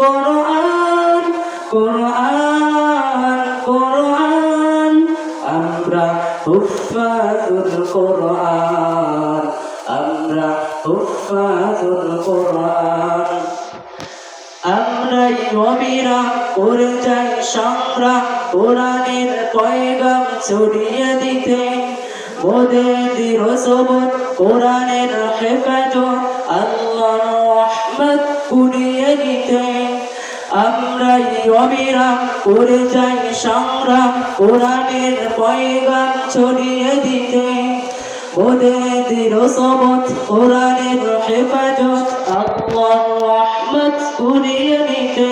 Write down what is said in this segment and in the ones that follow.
কোরআন কোরআন কোরআন আমরা হুফাজুল কোরআন আমরা হুফাজুল কোরআন আমরাই অবিরাম করে যাই সংগ্রাম কোরআনের পয়গাম ছড়িয়ে দিতে মোদের দৃঢ় সবুজ কোরআনের হেফাজত আল্লাহর রহমত কুড়িয়ে দিতে আমরাই অবিরাম করে যাই সংগ্রাম কোরআনের পয়গাম ছড়িয়ে দিতে মোদের দৃঢ় সবুজ কোরআনের হেফাজত আল্লাহর রহমত কুড়িয়ে দিতে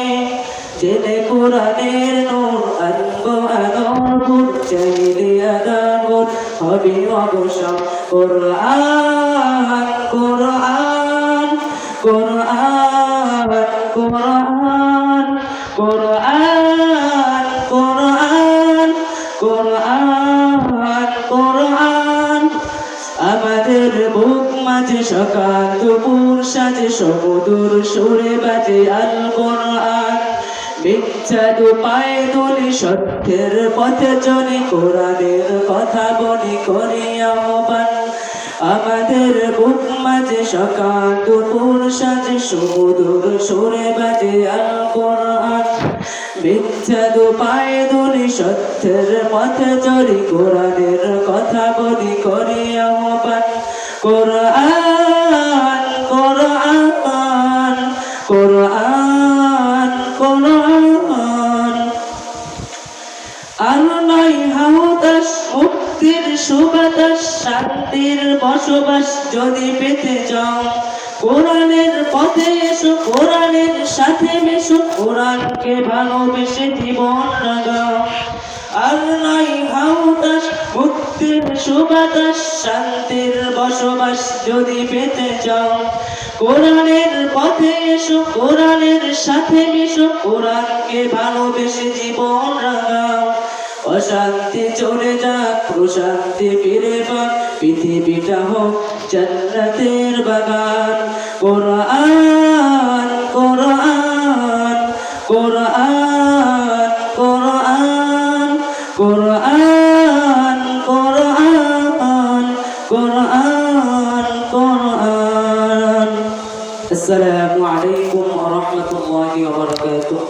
জেনে কোরআনের নূর আনবো আলোর চাইলে আদান হবি অবসর কোরআন কোরআন কোরআন কোরআন কোরআন কোরআন কোরআন কোরআন আমাদের বুক মাঝে সকাল দুপুর সাজে সমুদুর সুরে বাজে আল কোরআন বিচ্ছাদ পায়ে তুলি সত্যের পথে চলে কোরআনের কথা বলি করি আহ্বান আমাদের বুক মাঝে সকাল দুপুর সাজে সমুদুর সুরে বাজে আল কোরআন বিচ্ছাদ পায়ে তুলি সত্যের পথে চলি কোরআনের কথা বলি করি আহ্বান কোরআন কোরআন কোরআন কোরআন আর নাই হাওতাস মুক্তির সুবাতাস শান্তির বসবাস যদি পেতে চাও কোরআনের পথে এসো কোরআনের সাথে মেশো কোরআনকে ভালোবেসে জীবন লাগাও আর নাই হাওতাস মুক্তির সুবাতাস শান্তির বসবাস যদি পেতে চাও কোরআনের পথে এসো কোরআনের সাথে মিশো কোরআনকে ভালোবেসে জীবন লাগাও অশান্তি চলে যাক প্রশান্তি ফিরে পাক পৃথিবীটা হোক জান্নাতের বাগান কোরআন কোরআন কোরআন কোরআন কোরআন কোরআন কোরআন কোরআন আসসালামু আলাইকুম ওয়া রাহমাতুল্লাহি ওয়া বারাকাতুহু।